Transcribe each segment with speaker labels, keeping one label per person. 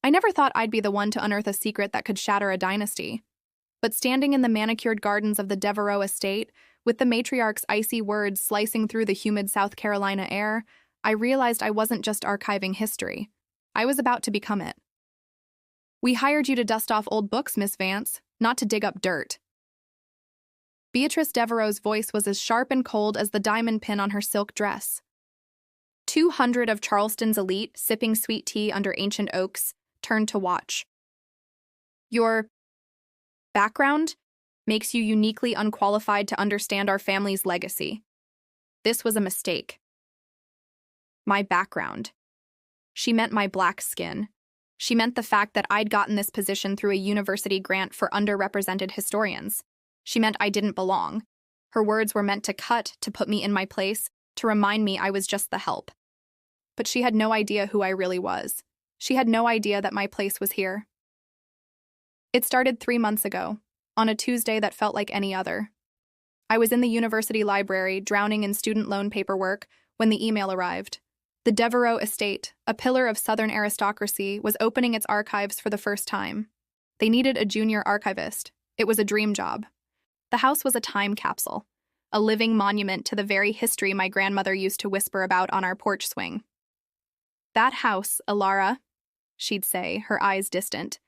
Speaker 1: I never thought I'd be the one to unearth a secret that could shatter a dynasty. But standing in the manicured gardens of the Devereaux estate, with the matriarch's icy words slicing through the humid South Carolina air, I realized I wasn't just archiving history. I was about to become it. "We hired you to dust off old books, Miss Vance, not to dig up dirt." Beatrice Devereaux's voice was as sharp and cold as the diamond pin on her silk dress. 200 of Charleston's elite, sipping sweet tea under ancient oaks, turned to watch. "Your background makes you uniquely unqualified to understand our family's legacy. This was a mistake." My background. She meant my black skin. She meant the fact that I'd gotten this position through a university grant for underrepresented historians. She meant I didn't belong. Her words were meant to cut, to put me in my place, to remind me I was just the help. But she had no idea who I really was. She had no idea that my place was here. It started 3 months ago, on a Tuesday that felt like any other. I was in the university library, drowning in student loan paperwork, when the email arrived. The Devereaux estate, a pillar of Southern aristocracy, was opening its archives for the first time. They needed a junior archivist. It was a dream job. The house was a time capsule, a living monument to the very history my grandmother used to whisper about on our porch swing. "That house, Alara," she'd say, her eyes distant.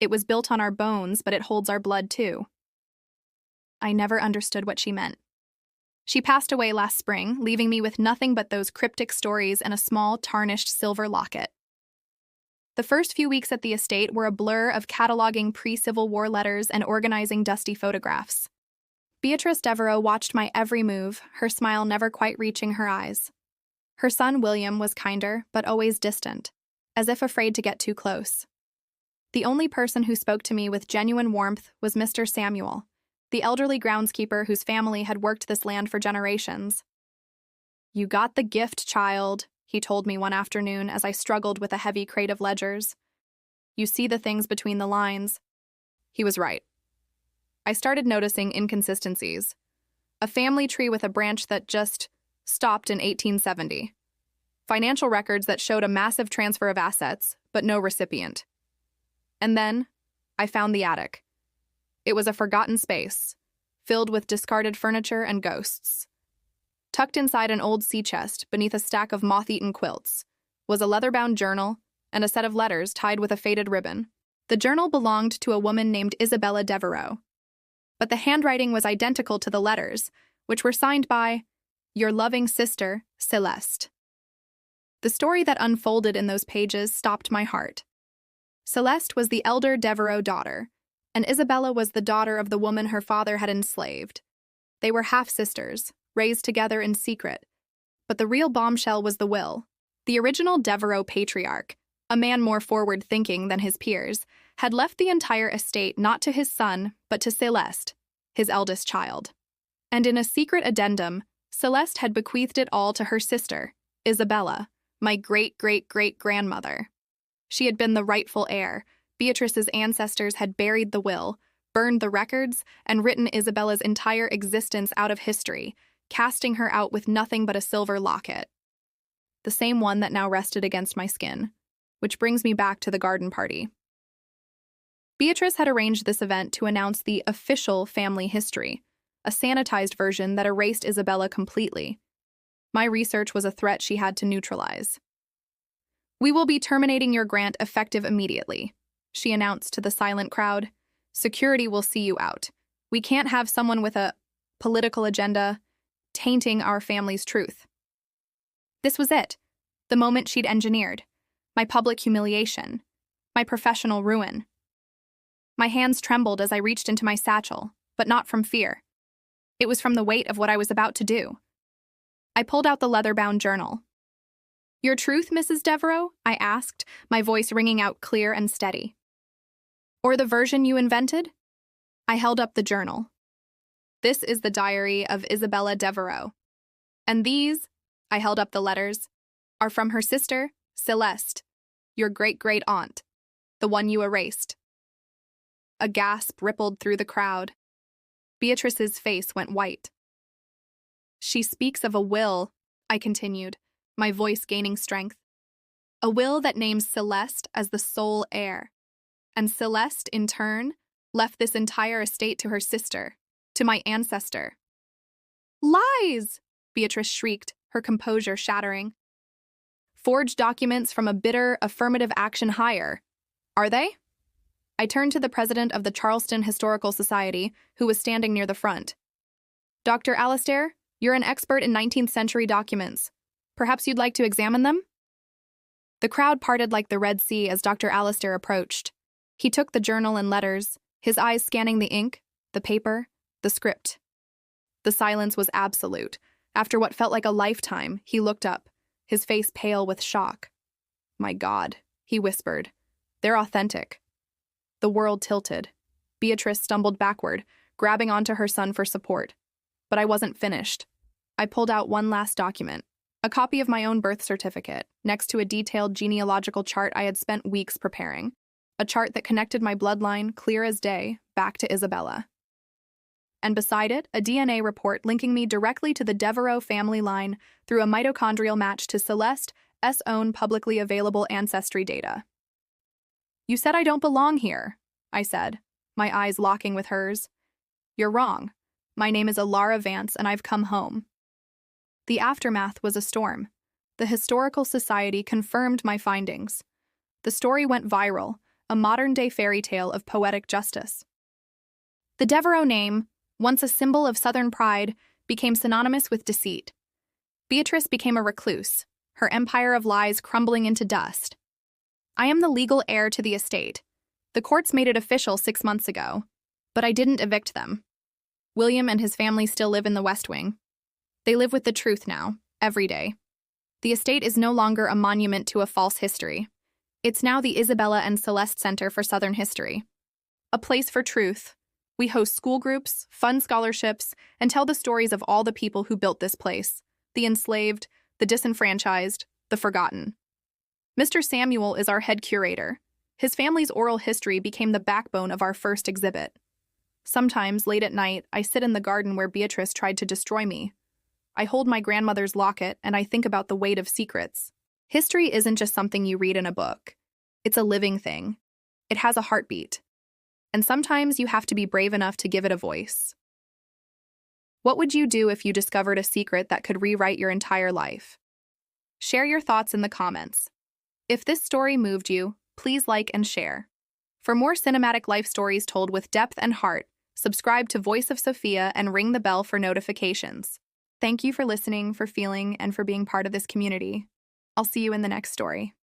Speaker 1: "It was built on our bones, but it holds our blood too." I never understood what she meant. She passed away last spring, leaving me with nothing but those cryptic stories and a small, tarnished silver locket. The first few weeks at the estate were a blur of cataloging pre-Civil War letters and organizing dusty photographs. Beatrice Devereaux watched my every move, her smile never quite reaching her eyes. Her son, William, was kinder, but always distant, as if afraid to get too close. The only person who spoke to me with genuine warmth was Mr. Samuel, the elderly groundskeeper whose family had worked this land for generations. "You got the gift, child," he told me one afternoon as I struggled with a heavy crate of ledgers. "You see the things between the lines." He was right. I started noticing inconsistencies. A family tree with a branch that just stopped in 1870. Financial records that showed a massive transfer of assets, but no recipient. And then, I found the attic. It was a forgotten space, filled with discarded furniture and ghosts. Tucked inside an old sea chest, beneath a stack of moth-eaten quilts, was a leather-bound journal and a set of letters tied with a faded ribbon. The journal belonged to a woman named Isabella Devereaux, but the handwriting was identical to the letters, which were signed by "Your loving sister, Celeste." The story that unfolded in those pages stopped my heart. Celeste was the elder Devereaux daughter, and Isabella was the daughter of the woman her father had enslaved. They were half-sisters, raised together in secret. But the real bombshell was the will. The original Devereaux patriarch, a man more forward-thinking than his peers, had left the entire estate not to his son, but to Celeste, his eldest child. And in a secret addendum, Celeste had bequeathed it all to her sister, Isabella, my great-great-great-grandmother. She had been the rightful heir. Beatrice's ancestors had buried the will, burned the records, and written Isabella's entire existence out of history, casting her out with nothing but a silver locket. The same one that now rested against my skin, which brings me back to the garden party. Beatrice had arranged this event to announce the official family history, a sanitized version that erased Isabella completely. My research was a threat she had to neutralize. "We will be terminating your grant effective immediately," she announced to the silent crowd. "Security will see you out. We can't have someone with a political agenda tainting our family's truth." This was it, the moment she'd engineered. My public humiliation. My professional ruin. My hands trembled as I reached into my satchel, but not from fear. It was from the weight of what I was about to do. I pulled out the leather-bound journal. "Your truth, Mrs. Devereaux?" I asked, my voice ringing out clear and steady. "Or the version you invented?" I held up the journal. "This is the diary of Isabella Devereaux. And these," I held up the letters, "are from her sister, Celeste, your great-great-aunt, the one you erased." A gasp rippled through the crowd. Beatrice's face went white. "She speaks of a will," I continued, my voice gaining strength. A will that names Celeste as the sole heir. And Celeste, in turn, left this entire estate to her sister, to my ancestor. Lies! Beatrice shrieked, her composure shattering. Forged documents from a bitter affirmative action hire. Are they? I turned to the president of the Charleston Historical Society, who was standing near the front. Dr. Alastair, you're an expert in 19th century documents. Perhaps you'd like to examine them? The crowd parted like the Red Sea as Dr. Alastair approached. He took the journal and letters, his eyes scanning the ink, the paper, the script. The silence was absolute. After what felt like a lifetime, he looked up, his face pale with shock. My God, he whispered. They're authentic. The world tilted. Beatrice stumbled backward, grabbing onto her son for support. But I wasn't finished. I pulled out one last document, a copy of my own birth certificate, next to a detailed genealogical chart I had spent weeks preparing, a chart that connected my bloodline, clear as day, back to Isabella. And beside it, a DNA report linking me directly to the Devereaux family line through a mitochondrial match to Celeste's own publicly available ancestry data. You said I don't belong here, I said, my eyes locking with hers. You're wrong. My name is Alara Vance, and I've come home. The aftermath was a storm. The Historical Society confirmed my findings. The story went viral, a modern-day fairy tale of poetic justice. The Devereaux name, once a symbol of Southern pride, became synonymous with deceit. Beatrice became a recluse, her empire of lies crumbling into dust. I am the legal heir to the estate. The courts made it official 6 months ago, but I didn't evict them. William and his family still live in the West Wing. They live with the truth now, every day. The estate is no longer a monument to a false history. It's now the Isabella and Celeste Center for Southern History. A place for truth. We host school groups, fund scholarships, and tell the stories of all the people who built this place, the enslaved, the disenfranchised, the forgotten. Mr. Samuel is our head curator. His family's oral history became the backbone of our first exhibit. Sometimes, late at night, I sit in the garden where Beatrice tried to destroy me. I hold my grandmother's locket and I think about the weight of secrets. History isn't just something you read in a book. It's a living thing. It has a heartbeat. And sometimes you have to be brave enough to give it a voice. What would you do if you discovered a secret that could rewrite your entire life? Share your thoughts in the comments. If this story moved you, please like and share. For more cinematic life stories told with depth and heart, subscribe to Voice of Sophia and ring the bell for notifications. Thank you for listening, for feeling, and for being part of this community. I'll see you in the next story.